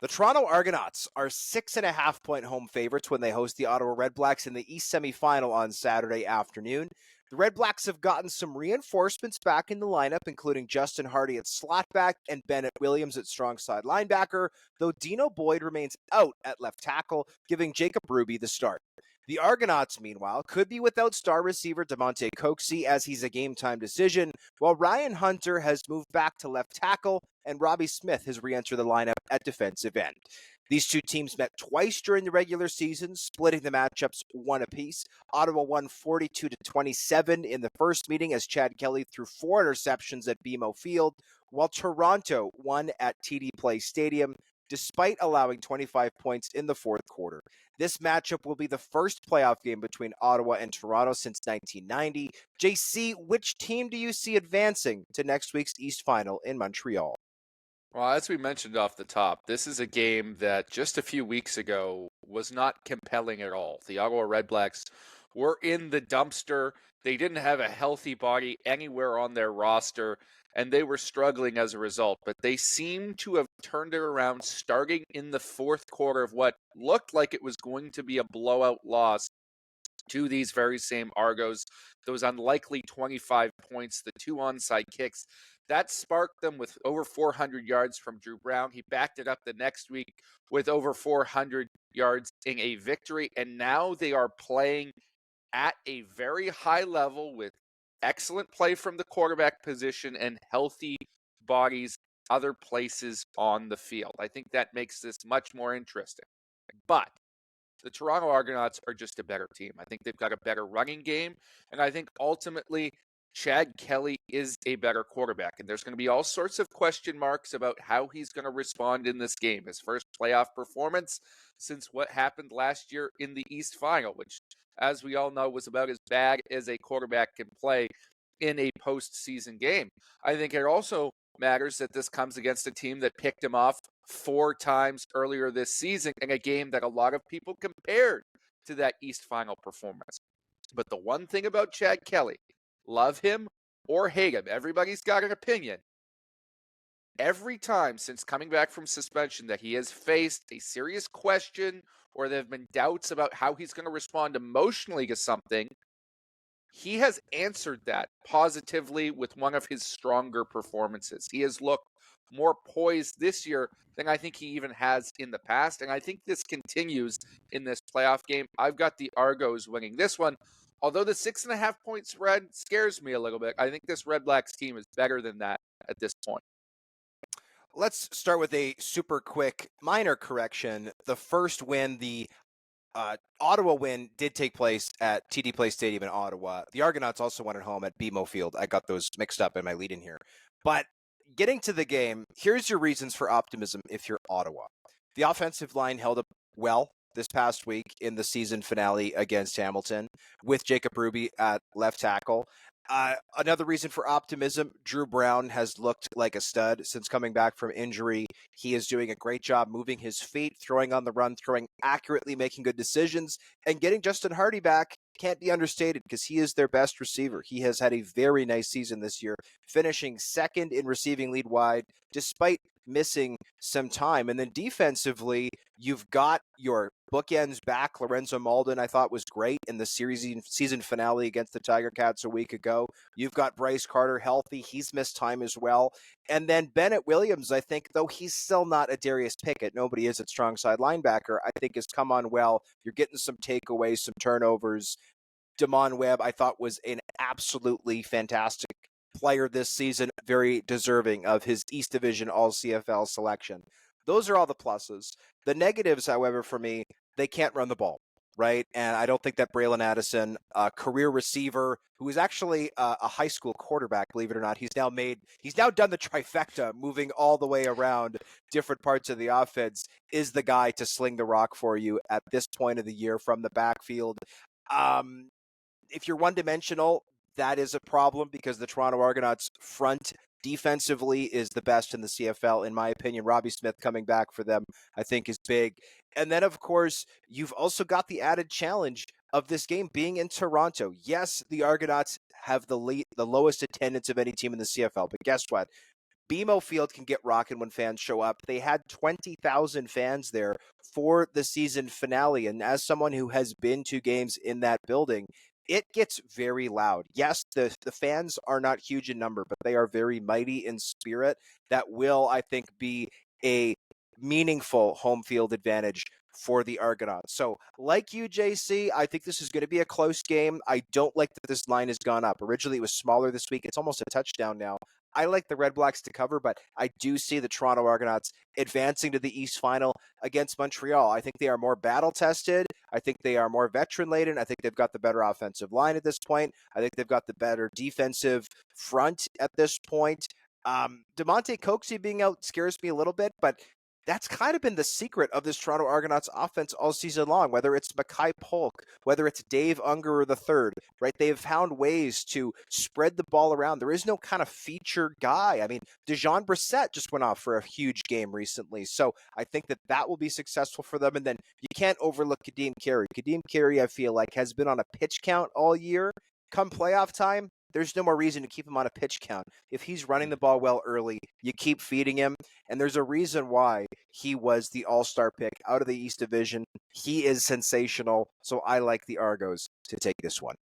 The Toronto Argonauts are 6.5-point home favorites when they host the Ottawa Redblacks in the East semifinal on Saturday afternoon. The Redblacks have gotten some reinforcements back in the lineup, including Justin Hardy at slot back and Bennett Williams at strong side linebacker, though Dino Boyd remains out at left tackle, giving Jacob Ruby the start. The Argonauts, meanwhile, could be without star receiver Damonte Coxie as he's a game-time decision, while Ryan Hunter has moved back to left tackle and Robbie Smith has re-entered the lineup at defensive end. These two teams met twice during the regular season, splitting the matchups one apiece. Ottawa won 42-27 in the first meeting as Chad Kelly threw 4 interceptions at BMO Field, while Toronto won at TD Place Stadium despite allowing 25 points in the fourth quarter. This matchup will be the first playoff game between Ottawa and Toronto since 1990. JC, which team do you see advancing to next week's East Final in Montreal? Well, as we mentioned off the top, this is a game that just a few weeks ago was not compelling at all. The Ottawa Redblacks were in the dumpster. They didn't have a healthy body anywhere on their roster, and they were struggling as a result. But they seem to have turned it around starting in the fourth quarter of what looked like it was going to be a blowout loss to these very same Argos. Those unlikely 25 points, the 2 onside kicks, that sparked them with over 400 yards from Drew Brown. He backed it up the next week with over 400 yards in a victory, and now they are playing at a very high level with excellent play from the quarterback position and healthy bodies other places on the field. I think that makes this much more interesting. But the Toronto Argonauts are just a better team. I think they've got a better running game, and I think ultimately Chad Kelly is a better quarterback, and there's going to be all sorts of question marks about how he's going to respond in this game. His first playoff performance since what happened last year in the East Final, which, as we all know, was about as bad as a quarterback can play in a postseason game. I think it also matters that this comes against a team that picked him off 4 times earlier this season in a game that a lot of people compared to that East Final performance. But the one thing about Chad Kelly, love him or hate him, everybody's got an opinion. Every time since coming back from suspension that he has faced a serious question or there have been doubts about how he's going to respond emotionally to something, he has answered that positively with one of his stronger performances. He has looked more poised this year than I think he even has in the past, and I think this continues in this playoff game. I've got the Argos winning this one. Although the 6.5-point spread scares me a little bit, I think this Redblacks team is better than that at this point. Let's start with a super quick minor correction. The first win, the Ottawa win, did take place at TD Place Stadium in Ottawa. The Argonauts also won at home at BMO Field. I got those mixed up in my lead in here. But getting to the game, here's your reasons for optimism if you're Ottawa. The offensive line held up well this past week in the season finale against Hamilton with Jacob Ruby at left tackle. Another reason for optimism, Drew Brown has looked like a stud since coming back from injury. He is doing a great job moving his feet, throwing on the run, throwing accurately, making good decisions, and getting Justin Hardy back can't be understated because he is their best receiver. He has had a very nice season this year, finishing second in receiving lead wide despite missing some time. And then defensively, you've got your bookends back. Lorenzo Malden, I thought, was great in the season finale against the Tiger Cats a week ago. You've got Bryce Carter healthy. He's missed time as well. And then Bennett Williams, I think, though he's still not a Darius Pickett, nobody is at strong side linebacker, I think has come on well. You're getting some takeaways, some turnovers. Damon Webb, I thought, was an absolutely fantastic player this season, very deserving of his East Division All-CFL selection. Those are all the pluses. The negatives, however, for me, they can't run the ball, right? And I don't think that Braylon Addison, a career receiver who is actually a high school quarterback, believe it or not, he's now done the trifecta, moving all the way around different parts of the offense, is the guy to sling the rock for you at this point of the year from the backfield. If you're one-dimensional, that is a problem because the Toronto Argonauts front defensively is the best in the CFL, in my opinion. Robbie Smith coming back for them, I think, is big. And then, of course, you've also got the added challenge of this game being in Toronto. Yes, the Argonauts have the lowest attendance of any team in the CFL, but guess what? BMO Field can get rocking when fans show up. They had 20,000 fans there for the season finale. And as someone who has been to games in that building, it gets very loud. Yes, the fans are not huge in number, but they are very mighty in spirit. That will, I think, be a meaningful home field advantage for the Argonauts. So, like you, JC, I think this is going to be a close game. I don't like that this line has gone up. Originally, it was smaller this week. It's almost a touchdown now. I like the Red Blacks to cover, but I do see the Toronto Argonauts advancing to the East Final against Montreal. I think they are more battle-tested. I think they are more veteran-laden. I think they've got the better offensive line at this point. I think they've got the better defensive front at this point. DeMonte Coxey being out scares me a little bit, but that's kind of been the secret of this Toronto Argonauts offense all season long, whether it's Mackay Polk, whether it's Dave Unger III, right? They have found ways to spread the ball around. There is no kind of featured guy. I mean, Dejon Brissett just went off for a huge game recently. So I think that that will be successful for them. And then you can't overlook Kadeem Carey. Kadeem Carey, I feel like, has been on a pitch count all year. Come playoff time, there's no more reason to keep him on a pitch count. If he's running the ball well early, you keep feeding him. And there's a reason why he was the all-star pick out of the East Division. He is sensational. So I like the Argos to take this one.